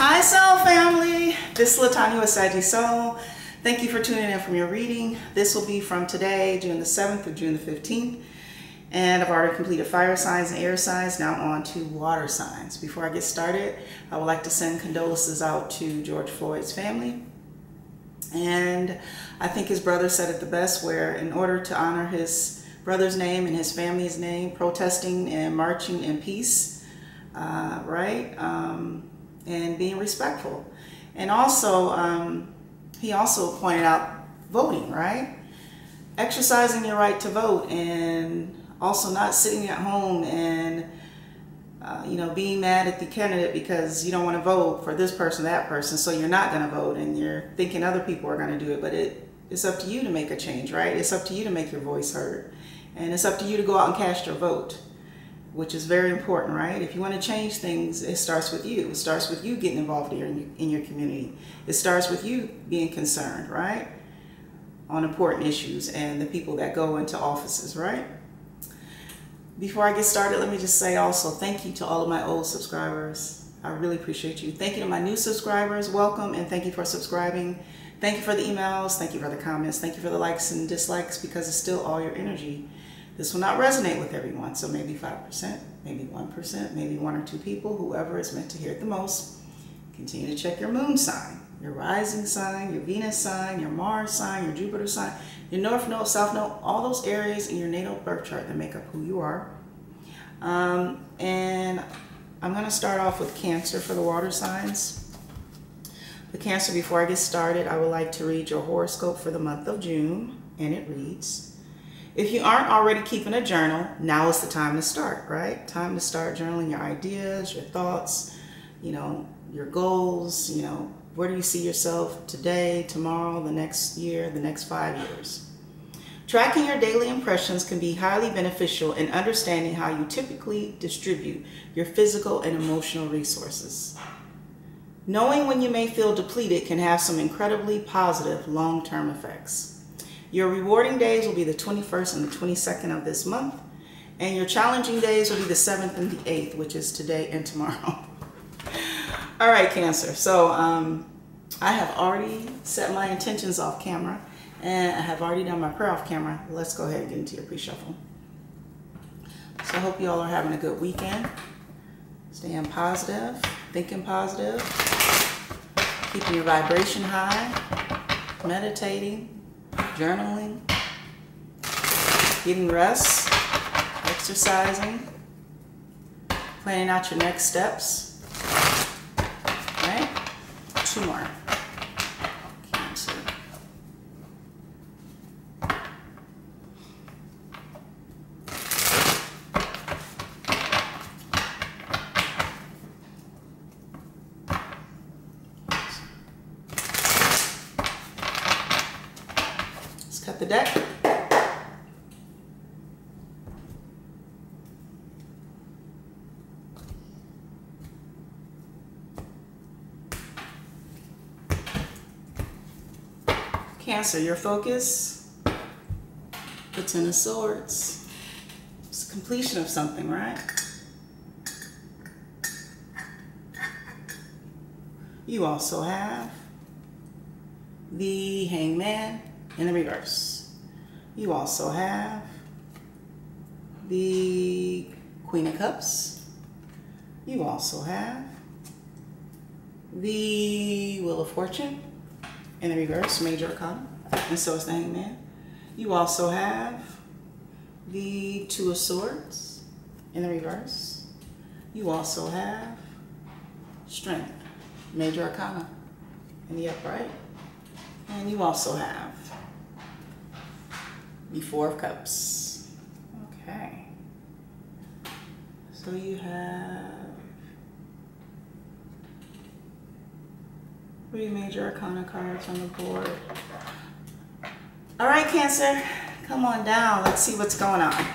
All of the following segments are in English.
Hi Soul family, this is LaTonya with Sagittarius Soul. Thank you for tuning in from your reading. This will be from today, June the 7th through June the 15th. And I've already completed fire signs and air signs, now on to water signs. Before I get started, I would like to send condolences out to George Floyd's family. And I think his brother said it the best, where in order to honor his brother's name and his family's name, protesting and marching in peace, and being respectful. And also, he also pointed out voting, right? Exercising your right to vote, and also not sitting at home and, being mad at the candidate because you don't want to vote for this person, that person, so you're not going to vote, and you're thinking other people are going to do it. But it's up to you to make a change, right? It's up to you to make your voice heard. And it's up to you to go out and cast your vote, which is very important, right? If you want to change things, it starts with you. It starts with you getting involved in your community. It starts with you being concerned, right, on important issues and the people that go into offices, right? Before I get started, let me just say also thank you to all of my old subscribers. I really appreciate you. Thank you to my new subscribers. Welcome, and thank you for subscribing. Thank you for the emails. Thank you for the comments. Thank you for the likes and dislikes, because it's still all your energy. This will not resonate with everyone, so maybe 5%, maybe 1%, maybe 1 or 2 people, whoever is meant to hear it the most. Continue to check your moon sign, your rising sign, your Venus sign, your Mars sign, your Jupiter sign, your North Node, South Node, all those areas in your natal birth chart that make up who you are. And I'm going to start off with Cancer for the water signs. The Cancer, before I get started, I would like to read your horoscope for the month of June, and it reads: if you aren't already keeping a journal, now is the time to start, right? Time to start journaling your ideas, your thoughts, your goals, where do you see yourself today, tomorrow, the next year, the next 5 years. Tracking your daily impressions can be highly beneficial in understanding how you typically distribute your physical and emotional resources. Knowing when you may feel depleted can have some incredibly positive long-term effects. Your rewarding days will be the 21st and the 22nd of this month, and your challenging days will be the 7th and the 8th, which is today and tomorrow. All right, Cancer. So I have already set my intentions off camera, and I have already done my prayer off camera. Let's go ahead and get into your pre-shuffle. So I hope you all are having a good weekend. Staying positive, thinking positive, keeping your vibration high, meditating, journaling, getting rest, exercising, planning out your next steps. Right? 2 more. Cancer. Let's cut the deck. Cancer, your focus, the 10 of Swords. It's the completion of something, right? You also have the Hangman in the reverse. You also have the Queen of Cups. You also have the Wheel of Fortune in the reverse, Major Arcana, and so is the Hangman. You also have the 2 of Swords in the reverse. You also have Strength, Major Arcana, in the upright. And you also have the 4 of Cups. Okay. So you have 3 Major Arcana cards on the board. All right, Cancer, come on down. Let's see what's going on.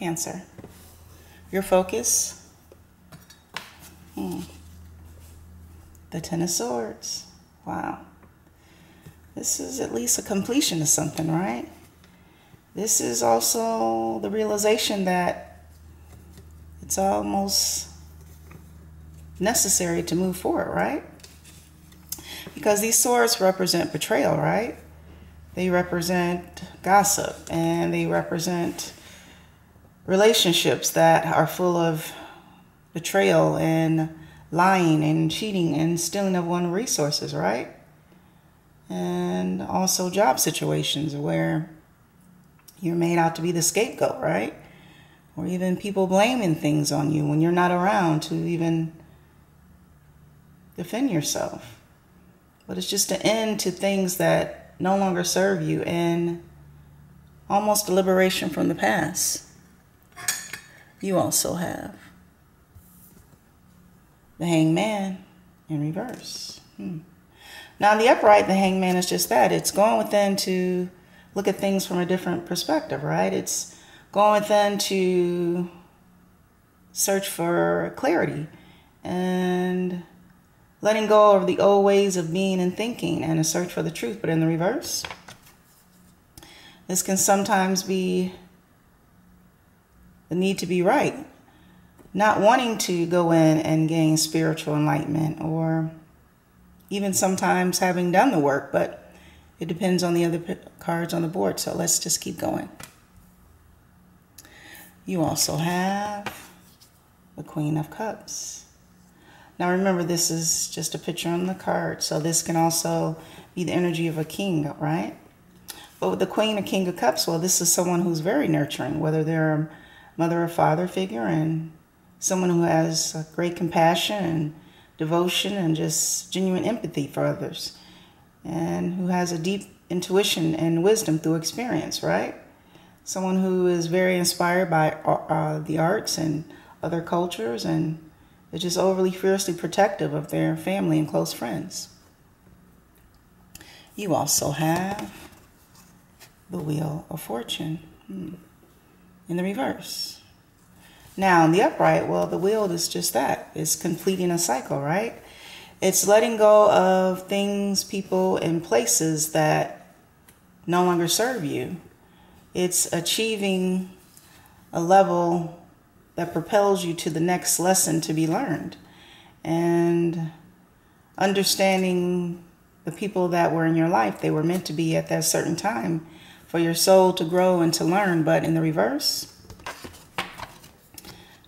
Cancer. Your focus. The Ten of Swords. Wow. This is at least a completion of something, right? This is also the realization that it's almost necessary to move forward, right? Because these swords represent betrayal, right? They represent gossip, and they represent relationships that are full of betrayal and lying and cheating and stealing of one's resources, right? And also job situations where you're made out to be the scapegoat, right? Or even people blaming things on you when you're not around to even defend yourself. But it's just an end to things that no longer serve you, and almost a liberation from the past. You also have the Hangman in reverse. Now, in the upright, the Hangman is just that. It's going within to look at things from a different perspective, right? It's going within to search for clarity and letting go of the old ways of being and thinking and a search for the truth. But in the reverse, this can sometimes be the need to be right, not wanting to go in and gain spiritual enlightenment, or even sometimes having done the work, but it depends on the other cards on the board. So let's just keep going. You also have the Queen of Cups. Now remember, this is just a picture on the card, so this can also be the energy of a king, right? But with the Queen or King of Cups, well, this is someone who's very nurturing, whether they're a mother or father figure, and someone who has great compassion and devotion and just genuine empathy for others, and who has a deep intuition and wisdom through experience, right? Someone who is very inspired by the arts and other cultures, and they're just overly fiercely protective of their family and close friends. You also have the Wheel of Fortune in the reverse. Now, in the upright, well, the wheel is just that. It's completing a cycle, right? It's letting go of things, people, and places that no longer serve you. It's achieving a level that propels you to the next lesson to be learned, and understanding the people that were in your life. They were meant to be at that certain time for your soul to grow and to learn. But in the reverse,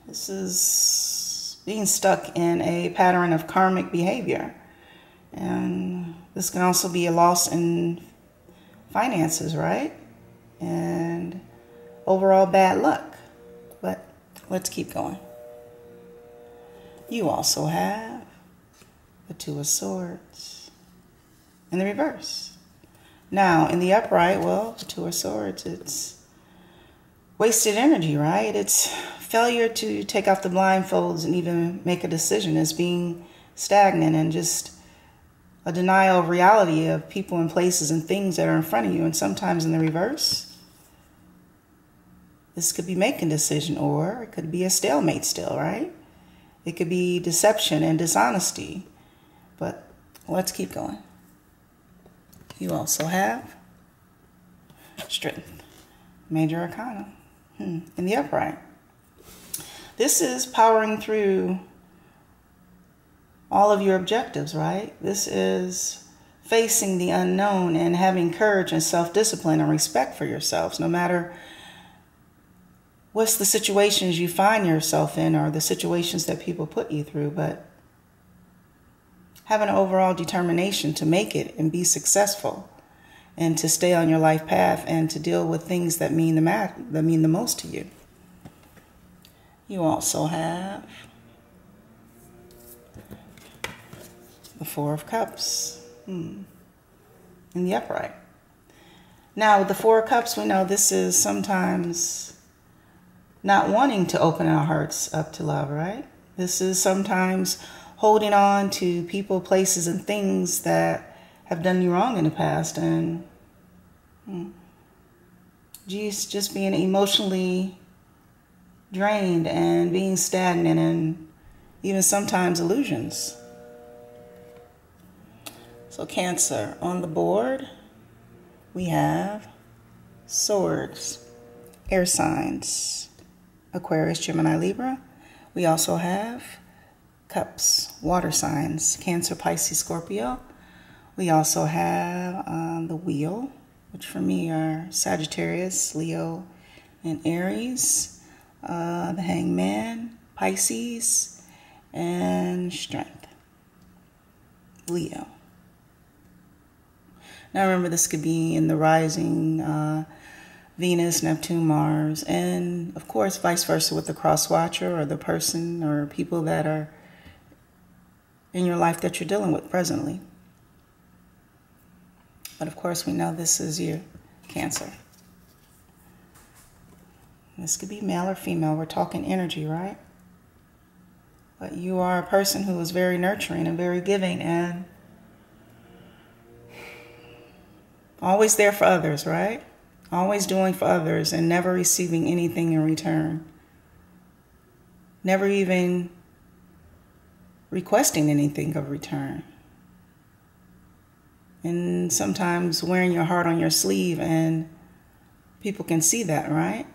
this is being stuck in a pattern of karmic behavior. And this can also be a loss in finances, right? And overall bad luck. But let's keep going. You also have the Two of Swords in the reverse. Now, in the upright, well, the Two of Swords, it's wasted energy, right? It's failure to take off the blindfolds and even make a decision. It's being stagnant and just a denial of reality of people and places and things that are in front of you. And sometimes in the reverse, this could be making a decision, or it could be a stalemate still, right? It could be deception and dishonesty. But let's keep going. You also have Strength, Major Arcana, in the upright. This is powering through all of your objectives, right? This is facing the unknown and having courage and self-discipline and respect for yourselves, no matter what's the situations you find yourself in or the situations that people put you through, but having an overall determination to make it and be successful and to stay on your life path and to deal with things that mean the most to you. You also have the Four of Cups in the upright. Now, with the Four of Cups, we know this is sometimes not wanting to open our hearts up to love, right? This is sometimes holding on to people, places, and things that have done you wrong in the past, and just being emotionally drained and being stagnant and even sometimes illusions. So Cancer, on the board, we have Swords, air signs, Aquarius, Gemini, Libra. We also have Cups, water signs, Cancer, Pisces, Scorpio. We also have the Wheel, which for me are Sagittarius, Leo, and Aries. The Hangman, Pisces, and Strength, Leo. Now remember, this could be in the rising, Venus, Neptune, Mars, and of course vice versa with the cross watcher or the person or people that are in your life that you're dealing with presently. But of course we know this is you, Cancer. This could be male or female. We're talking energy, right? But you are a person who is very nurturing and very giving and always there for others, right? Always doing for others and never receiving anything in return. Never even requesting anything of return. And sometimes wearing your heart on your sleeve, and people can see that, right?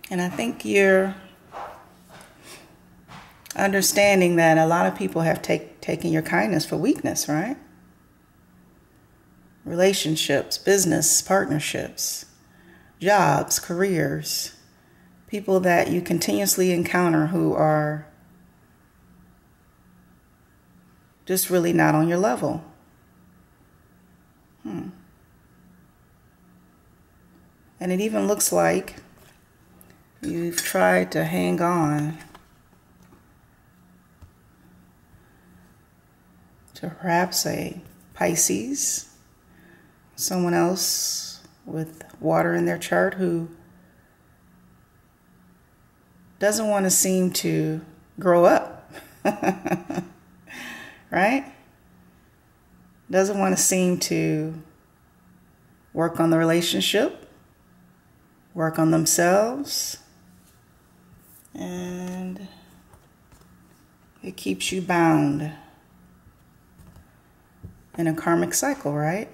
And I think you're understanding that a lot of people have taken your kindness for weakness, right? Relationships, business, partnerships, jobs, careers, people that you continuously encounter who are just really not on your level. And it even looks like you've tried to hang on to perhaps a Pisces, someone else with water in their chart who doesn't want to seem to grow up, right? Doesn't want to seem to work on the relationship, work on themselves, and it keeps you bound in a karmic cycle, right?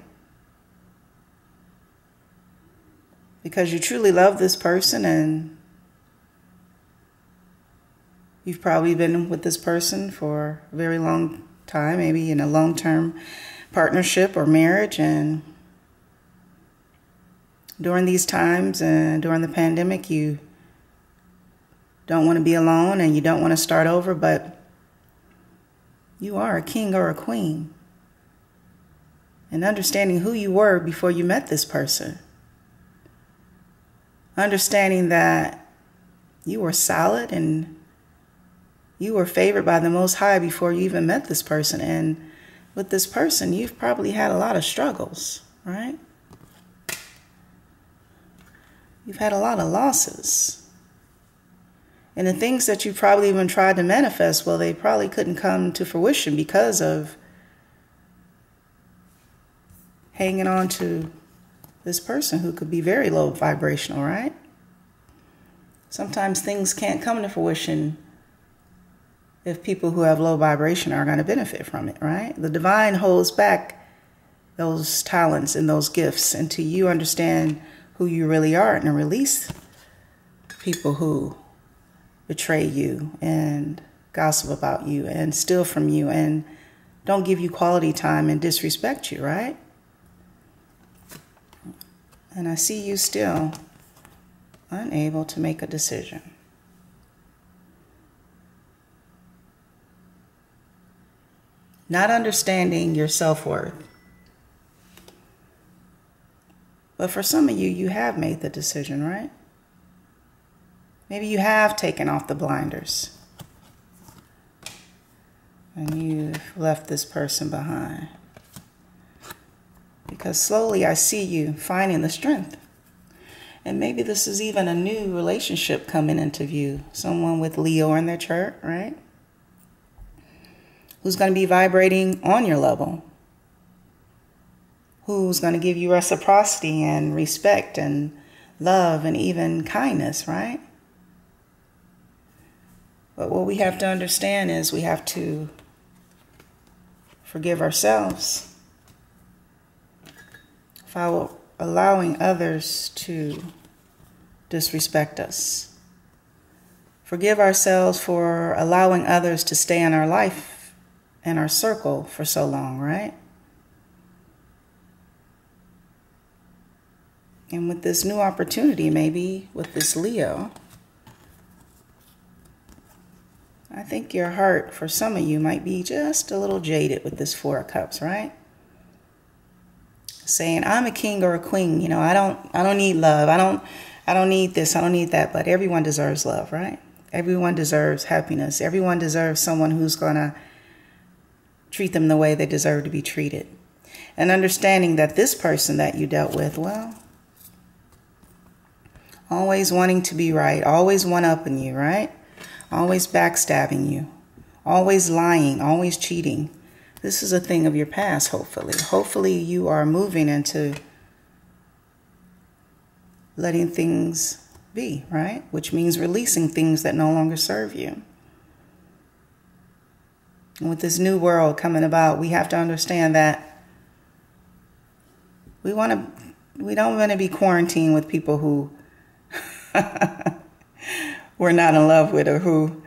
Because you truly love this person and you've probably been with this person for a very long time, maybe in a long-term partnership or marriage. And during these times and during the pandemic, you don't want to be alone and you don't want to start over, but you are a king or a queen. And understanding who you were before you met this person. Understanding that you were solid and you were favored by the Most High before you even met this person. And with this person, you've probably had a lot of struggles, right? You've had a lot of losses. And the things that you probably even tried to manifest, well, they probably couldn't come to fruition because of hanging on to this person who could be very low vibrational, right? Sometimes things can't come to fruition if people who have low vibration are going to benefit from it, right? The divine holds back those talents and those gifts until you understand who you really are and release people who betray you and gossip about you and steal from you and don't give you quality time and disrespect you, right? And I see you still unable to make a decision. Not understanding your self-worth. But for some of you, you have made the decision, right? Maybe you have taken off the blinders. And you've left this person behind. Because slowly I see you finding the strength. And maybe this is even a new relationship coming into view. Someone with Leo in their chart, right? Who's going to be vibrating on your level. who's going to give you reciprocity and respect and love and even kindness, right? But what we have to understand is we have to forgive ourselves for allowing others to disrespect us. Forgive ourselves for allowing others to stay in our life and our circle for so long, right? And with this new opportunity, maybe with this Leo, I think your heart, for some of you, might be just a little jaded with this Four of Cups, right? Saying, I'm a king or a queen, you know, I don't need love. I don't need this, I don't need that, but everyone deserves love, right? Everyone deserves happiness. Everyone deserves someone who's going to treat them the way they deserve to be treated. And understanding that this person that you dealt with, well, always wanting to be right, always one-upping you, right? Always backstabbing you, always lying, always cheating. This is a thing of your past, hopefully. Hopefully you are moving into letting things be, right? Which means releasing things that no longer serve you. And with this new world coming about, we have to understand that we don't want to be quarantined with people who we're not in love with, or who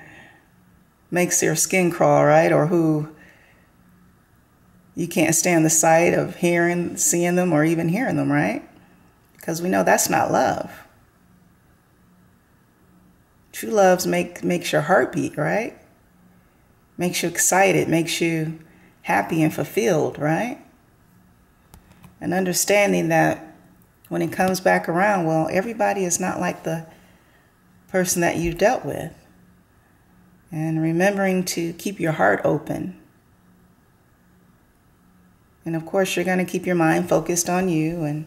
makes your skin crawl, right? Or who you can't stand the sight of seeing them, or even hearing them, right? Because we know that's not love. True love makes your heart beat, right? Makes you excited, makes you happy and fulfilled, right? And understanding that when it comes back around, well, everybody is not like the person that you dealt with. And remembering to keep your heart open. And of course, you're going to keep your mind focused on you and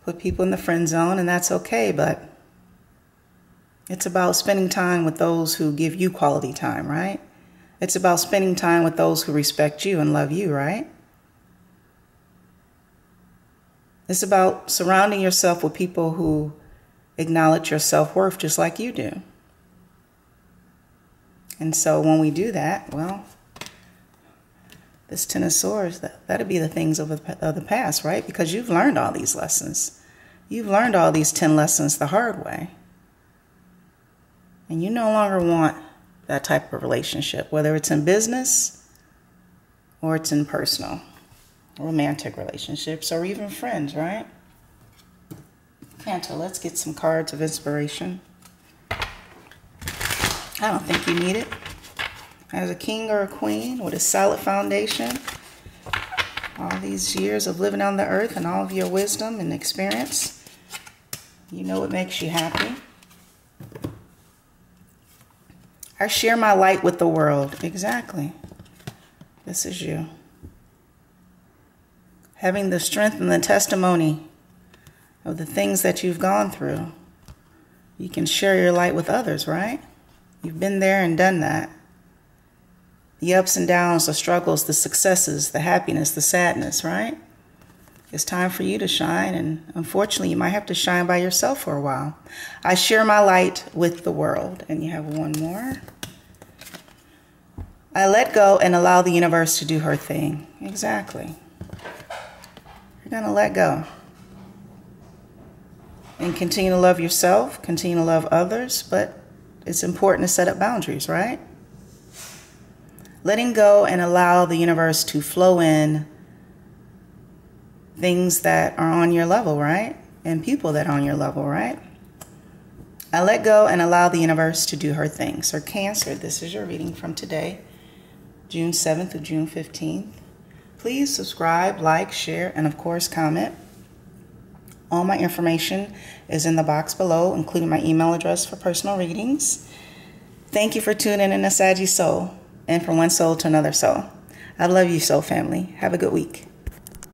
put people in the friend zone, and that's okay. But it's about spending time with those who give you quality time, right? It's about spending time with those who respect you and love you, right? It's about surrounding yourself with people who acknowledge your self-worth just like you do. And so when we do that, well, this Ten of Swords, that'll be the things of the past, right? Because you've learned all these lessons. You've learned all these 10 lessons the hard way. And you no longer want that type of relationship, whether it's in business or it's in personal, romantic relationships, or even friends, right? Cantor, let's get some cards of inspiration. I don't think you need it. As a king or a queen with a solid foundation, all these years of living on the earth and all of your wisdom and experience, you know what makes you happy. I share my light with the world. Exactly. This is you. Having the strength and the testimony of the things that you've gone through, you can share your light with others, right? You've been there and done that. The ups and downs, the struggles, the successes, the happiness, the sadness, right? It's time for you to shine, and unfortunately, you might have to shine by yourself for a while. I share my light with the world. And you have one more. I let go and allow the universe to do her thing. Exactly. You're going to let go. And continue to love yourself, continue to love others, but it's important to set up boundaries, right? Letting go and allow the universe to flow in things that are on your level, right? And people that are on your level, right? I let go and allow the universe to do her thing. So Cancer, this is your reading from today, June 7th through June 15th. Please subscribe, like, share, and of course comment. All my information is in the box below, including my email address for personal readings. Thank you for tuning in to Saggy Soul, and from one soul to another soul. I love you, soul family. Have a good week.